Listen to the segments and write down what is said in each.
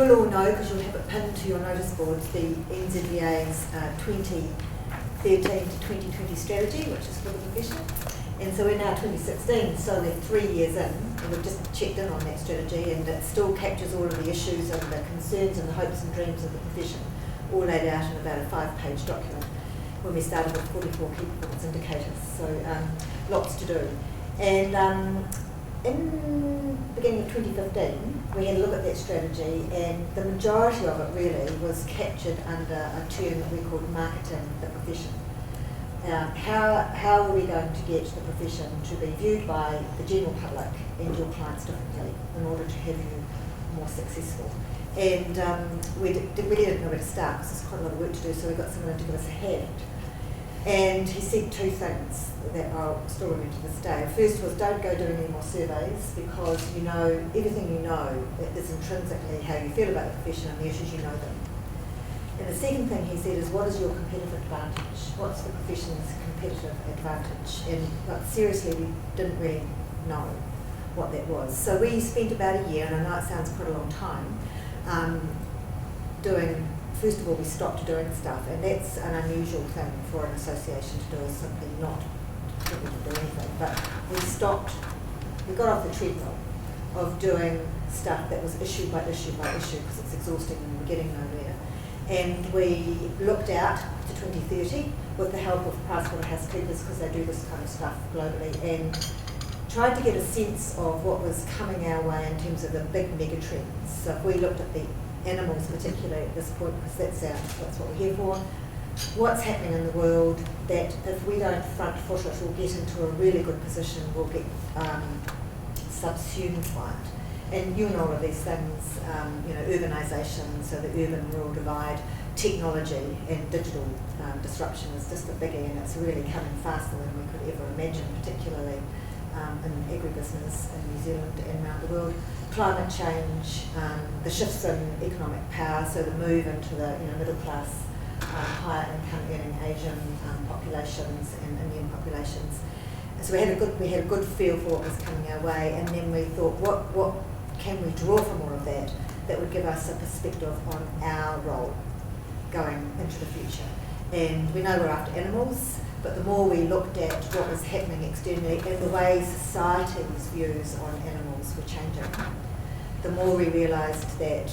you'll all know, because you'll have it pinned to your notice boards, the NZVA's 2013 to 2020 strategy, which is for the profession. And so we're now 2016, so we're 3 years in, and we've just checked in on that strategy, and it still captures all of the issues and the concerns and the hopes and dreams of the profession, all laid out in about a 5-page document when we started with 44 key performance indicators. So lots to do. And in the beginning of 2015, we had a look at that strategy, and the majority of it really was captured under a term that we called marketing the profession. How are we going to get the profession to be viewed by the general public and your clients differently in order to have you more successful? And we didn't know where to start because there's quite a lot of work to do, so we got someone to give us a hand. And he said 2 things that I'll still remember to this day. First was, don't go doing any more surveys, because you know everything you know is intrinsically how you feel about the profession and the issues you know them. And the second thing he said is, what is your competitive advantage? What's the profession's competitive advantage? And seriously, we didn't really know what that was. So we spent about a year, and I know it sounds quite a long time, first of all, we stopped doing stuff, and that's an unusual thing for an association to do, is simply not to do anything. But we got off the treadmill of doing stuff that was issue by issue by issue, because it's exhausting and we're getting nowhere. And we looked out to 2030 with the help of PricewaterhouseCoopers, because they do this kind of stuff globally, and tried to get a sense of what was coming our way in terms of the big mega trends. So if we looked at the animals particularly at this point, because that's what we're here for, what's happening in the world that if we don't front foot it, we'll get into a really good position, we'll get subsumed by it. And you know all of these things, urbanisation, so the urban-rural divide, technology and digital disruption is just a biggie, and it's really coming faster than we could ever imagine, particularly in agribusiness in New Zealand and around the world. Climate change, the shifts in economic power, so the move into the middle class, higher income earning Asian populations and Indian populations. So we had a good feel for what was coming our way, and then we thought, what can we draw from all of that would give us a perspective on our role going into the future. And we know we're after animals, but the more we looked at what was happening externally and the way society's views on animals were changing, the more we realised that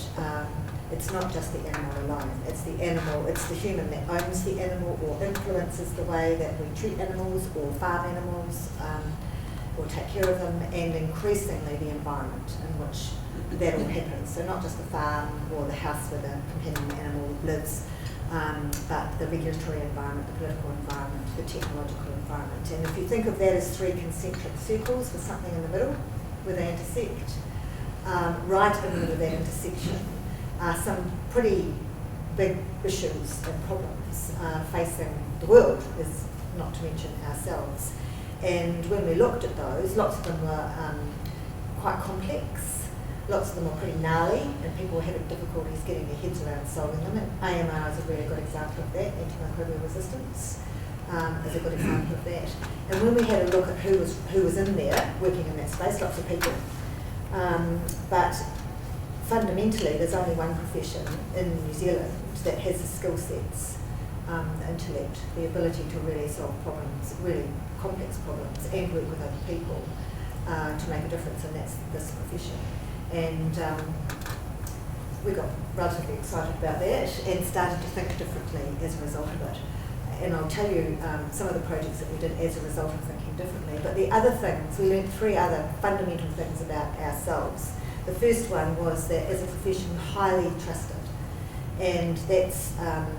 it's not just the animal alone, it's the human that owns the animal or influences the way that we treat animals or farm animals or take care of them, and increasingly the environment in which that all happens. So not just the farm or the house where the companion animal lives, but the regulatory environment, the political environment, the technological environment. And if you think of that as 3 concentric circles with something in the middle where they intersect, right in the middle of that intersection are some pretty big issues and problems facing the world, is not to mention ourselves. And when we looked at those, lots of them were quite complex, lots of them were pretty gnarly, and people were having difficulties getting their heads around solving them. And AMR is a really good example of that. Antimicrobial resistance is a good example of that. And when we had a look at who was in there working in that space, lots of people, but fundamentally there's only one profession in New Zealand that has the skill sets, the intellect, the ability to really solve problems, really complex problems, and work with other people to make a difference, and that's this profession. And we got relatively excited about that and started to think differently as a result of it. And I'll tell you some of the projects that we did as a result of thinking differently. But the other things, we learned 3 other fundamental things about ourselves. The first one was that as a profession, highly trusted. And that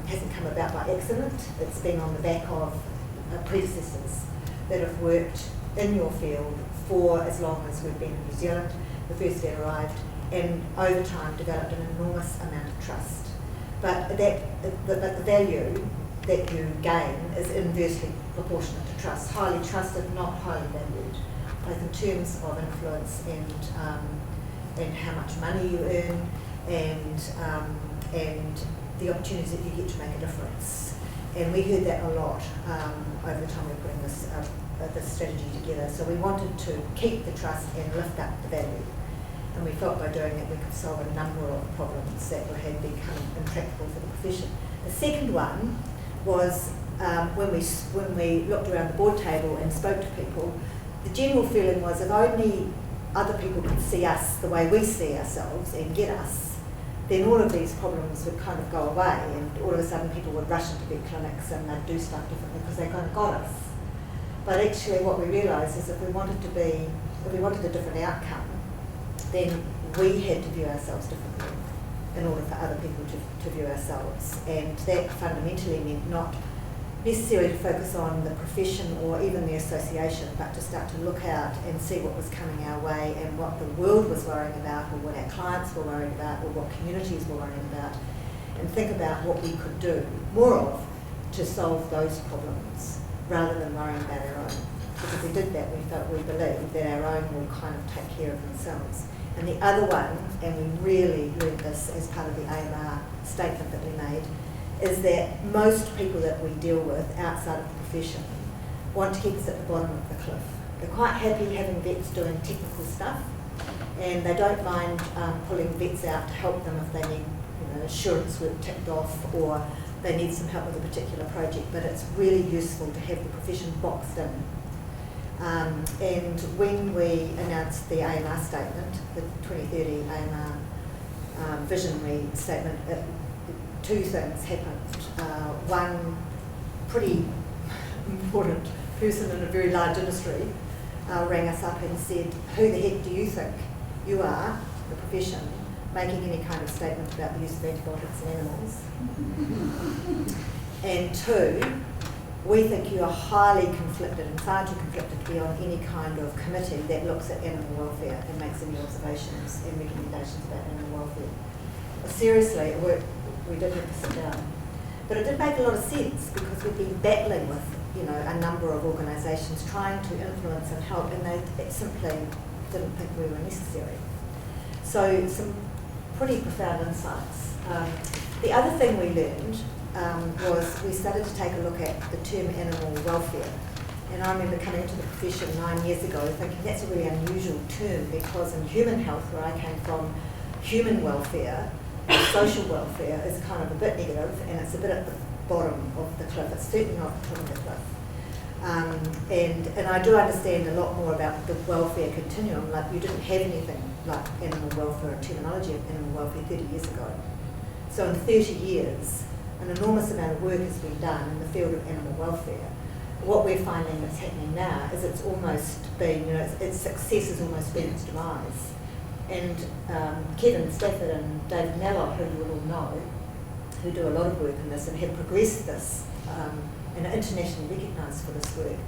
hasn't come about by accident. It's been on the back of predecessors that have worked in your field for as long as we've been in New Zealand, the first that arrived, and over time developed an enormous amount of trust. But the value that you gain is inversely proportionate to trust. Highly trusted, not highly valued, both in terms of influence and how much money you earn, and the opportunities that you get to make a difference. And we heard that a lot over the time we were putting this strategy together. So we wanted to keep the trust and lift up the value. And we felt by doing it we could solve a number of problems that had become intractable for the profession. The second one was when we looked around the board table and spoke to people, the general feeling was if only other people could see us the way we see ourselves and get us, then all of these problems would kind of go away, and all of a sudden people would rush into vet clinics and they'd do stuff differently because they kind of got us. But actually what we realised is if we wanted a different outcome, then we had to view ourselves differently in order for other people to view ourselves. And that fundamentally meant not necessarily to focus on the profession or even the association, but to start to look out and see what was coming our way and what the world was worrying about, or what our clients were worried about, or what communities were worrying about, and think about what we could do more of to solve those problems rather than worrying about our own. Because if we did that, we believed that our own will kind of take care of themselves. And the other one, and we really learned this as part of the AMR statement that we made, is that most people that we deal with outside of the profession want to keep us at the bottom of the cliff. They're quite happy having vets doing technical stuff, and they don't mind pulling vets out to help them if they need assurance work ticked off or they need some help with a particular project, but it's really useful to have the profession boxed in. And when we announced the AMR statement, the 2030 AMR visionary statement, two things happened. One pretty important person in a very large industry rang us up and said, who the heck do you think you are, the profession, making any kind of statement about the use of antibiotics in animals? And two, we think you are highly conflicted and far too conflicted to be on any kind of committee that looks at animal welfare and makes any observations and recommendations about animal welfare. Seriously, we did have to sit down. But it did make a lot of sense because we've been battling with a number of organisations trying to influence and help, and they simply didn't think we were necessary. So some pretty profound insights. The other thing we learned was we started to take a look at the term animal welfare. And I remember coming into the profession 9 years ago thinking that's a really unusual term, because in human health, where I came from, human welfare and social welfare is kind of a bit negative, and it's a bit at the bottom of the cliff. It's certainly not the top of the cliff. And I do understand a lot more about the welfare continuum. Like, you didn't have anything like animal welfare, terminology of animal welfare 30 years ago. So in 30 years, an enormous amount of work has been done in the field of animal welfare. What we're finding that's happening now is it's almost been, its success has almost been its demise. And Kevin Stafford and David Mallow, who you will all know, who do a lot of work in this and have progressed this and are internationally recognised for this work,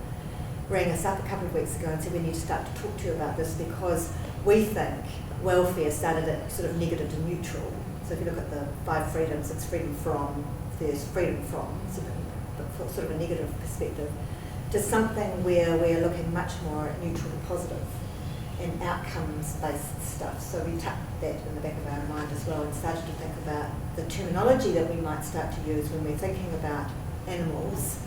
rang us up a couple of weeks ago and said we need to start to talk to you about this, because we think welfare started at sort of negative to neutral. So if you look at the 5 freedoms, it's freedom from, there's freedom from, sort of a negative perspective, to something where we're looking much more at neutral to positive and outcomes-based stuff. So we tucked that in the back of our mind as well and started to think about the terminology that we might start to use when we're thinking about animals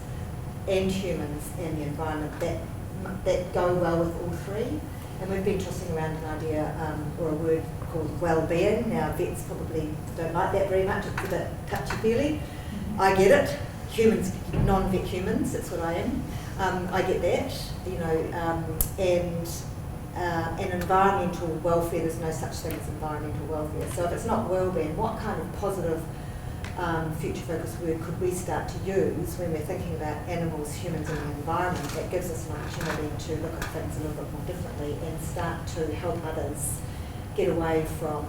and humans and the environment that go well with all three. And we've been tossing around an idea or a word called wellbeing. Now, vets probably don't like that very much. It's a bit touchy-feely. I get it. Humans, non-vet humans, that's what I am. I get that, and environmental welfare, there's no such thing as environmental welfare. So if it's not wellbeing, what kind of positive future-focused word could we start to use when we're thinking about animals, humans and the environment that gives us an opportunity to look at things a little bit more differently and start to help others get away from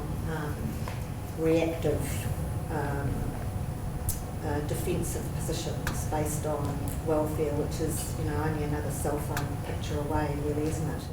reactive defensive positions based on welfare, which is only another cell phone picture away, really, isn't it?